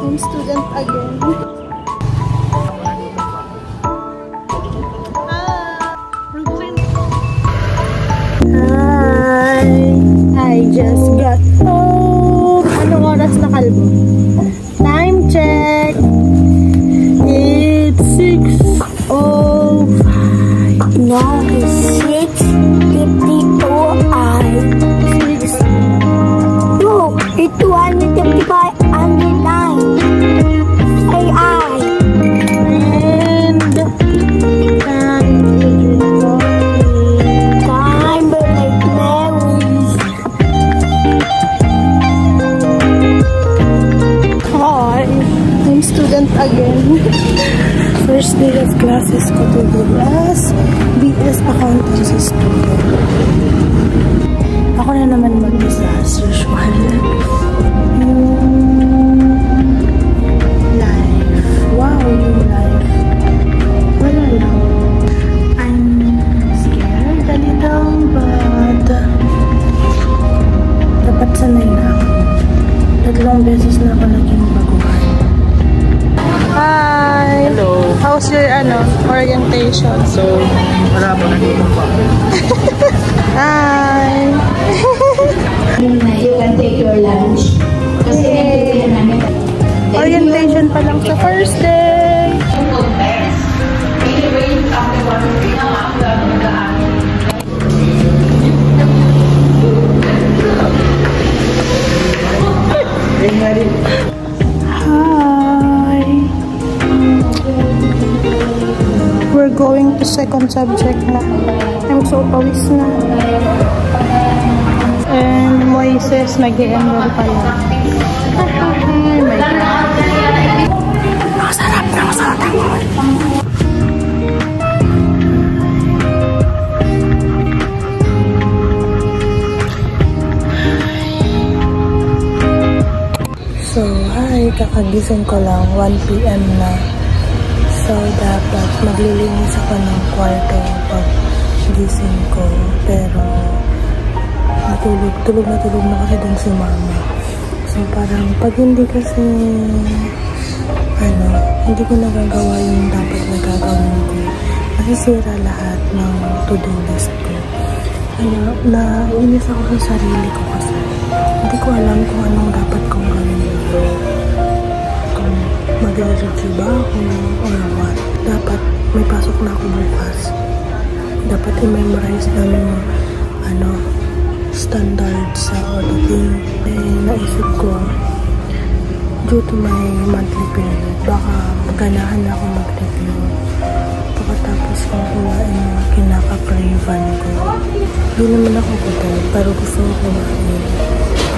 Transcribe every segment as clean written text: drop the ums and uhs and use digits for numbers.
I'm student again. Hi! I just got home. Anong oras na, kalbo? Time check! It's 6:05. No, it's 6:52. No, it's 255 and 9. AI. And Time but like memories. hi! I'm student again. First day of classes ko today as BS Accountancy student. Ako na naman mag-isa as usual. Life. Wow, yung life. Wala lang. I'm scared a little but dapat sanay na ako. 3 beses na ako naging baguhan. Hi! Hello. How's your orientation? So, wala po, nandito pa. Hi! You can take your lunch. Kasi nandito namin. Orientation pa lang sa first day. Hi! We're going to second subject na. I'm so pawis na. And Moises nag-e-enroll pa yan. Oh my God. Masarap na, masarap na. So, hi, kakagising ko lang, 1 PM na. So, dapat maglilinis ako ng kwarto pag gising ko. Pero, tulog na kasi dun si mama. So, parang pag hindi kasi, hindi ko nagagawa yung dapat na gagawin ko. Masisira lahat ng to-do list ko. Kaya, naiinis ako sa sarili ko kasi hindi ko alam kung anong dapat kong gawin. Kung mag-review ba ako or what. Dapat may pasok na ako bukas. Dapat i-memorize namin yung standard sa auditing. Naisip ko due to my monthly period, baka maganahan na ako mag-review pagkatapos kong kumain yung kinaka-craven ko. Hindi naman ako gutom, pero gusto ko kumain.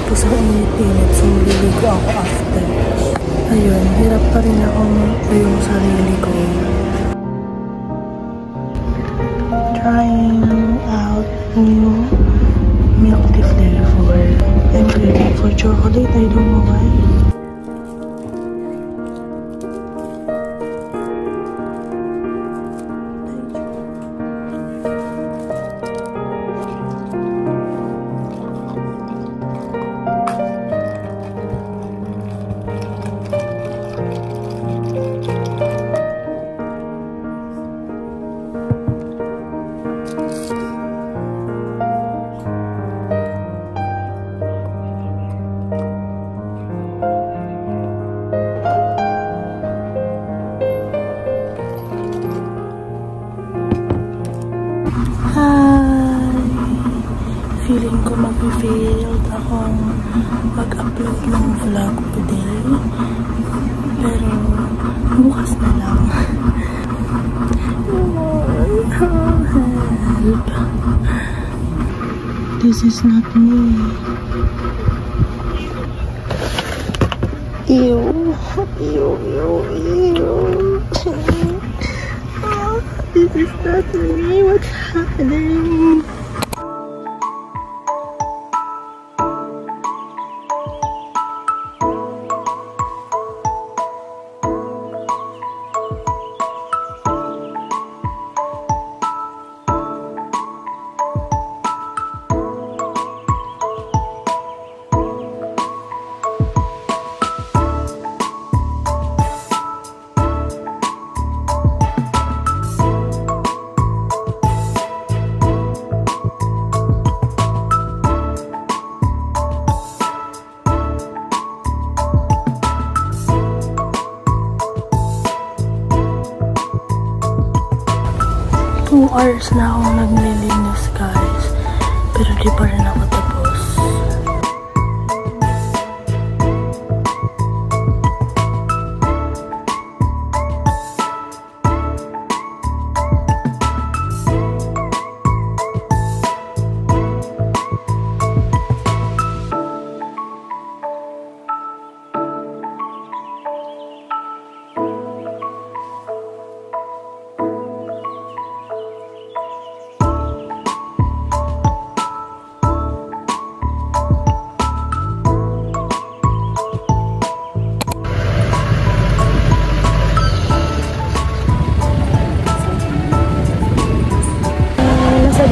Tapos ang init-init, so maliligo ako after. Ayun, hirap pa rin akong yung sarili ko. Trying out new milk tea flavor. I'm craving for chocolate, I don't know why. Feeling ko mag-failed akong mag-upload ng vlog today. Pero, bukas na lang. Help. This is not me. Ew. Ew, ew, ew. This is not me. What's happening? 2 hours na akong naglilinis, guys. Pero di pa rin ako tapos.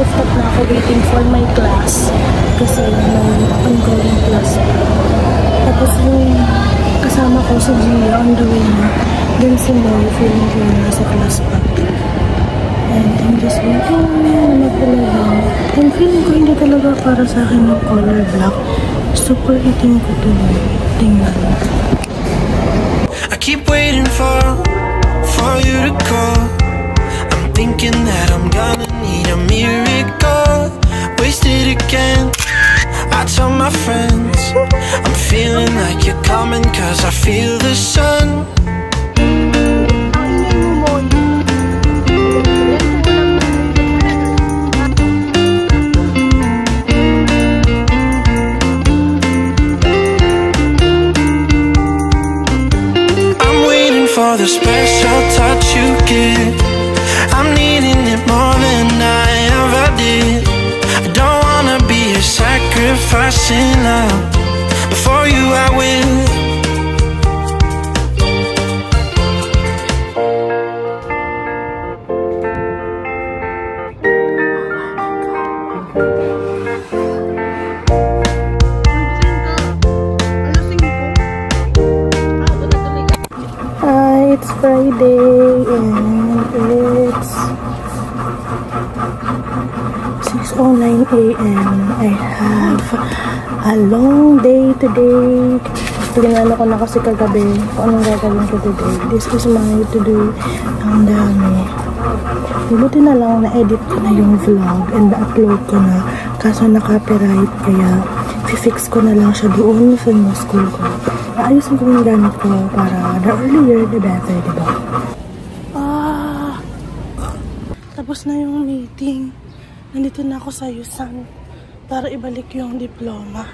Stop na ako waiting for my class kasi may ongoing class pa. Tapos yung kasama ko si Gia on the way na, then si Moy feeling ko nasa class pa. And I'm just waiting na talaga. And feeling ko hindi talaga para sa akin yung color black. Super itim ko to. Tingnan. I keep waiting for you to call. I'm thinking that I'm gonna need a miracle. Wasted again. I tell my friends I'm feeling like you're coming, cause I feel the sun. I'm waiting for the special touch you give. I'm needing it more than I ever did. I don't wanna be a sacrifice in love. For you I will. It's Friday and it's 6:09 AM. I have a long day today. Tingnan ko na kasi kagabi kung anong gagawin ko today. This is my to-do. Ang dami. Buti na lang na-edit ko na yung vlog and na-upload ko na. Kaso na-copyright kaya fix ko na lang siya doon sa school ko. Ayusin ko yung gamit ko para the earlier the better, diba? Tapos na yung meeting. Nandito na ako sa USAN para ibalik yung diploma.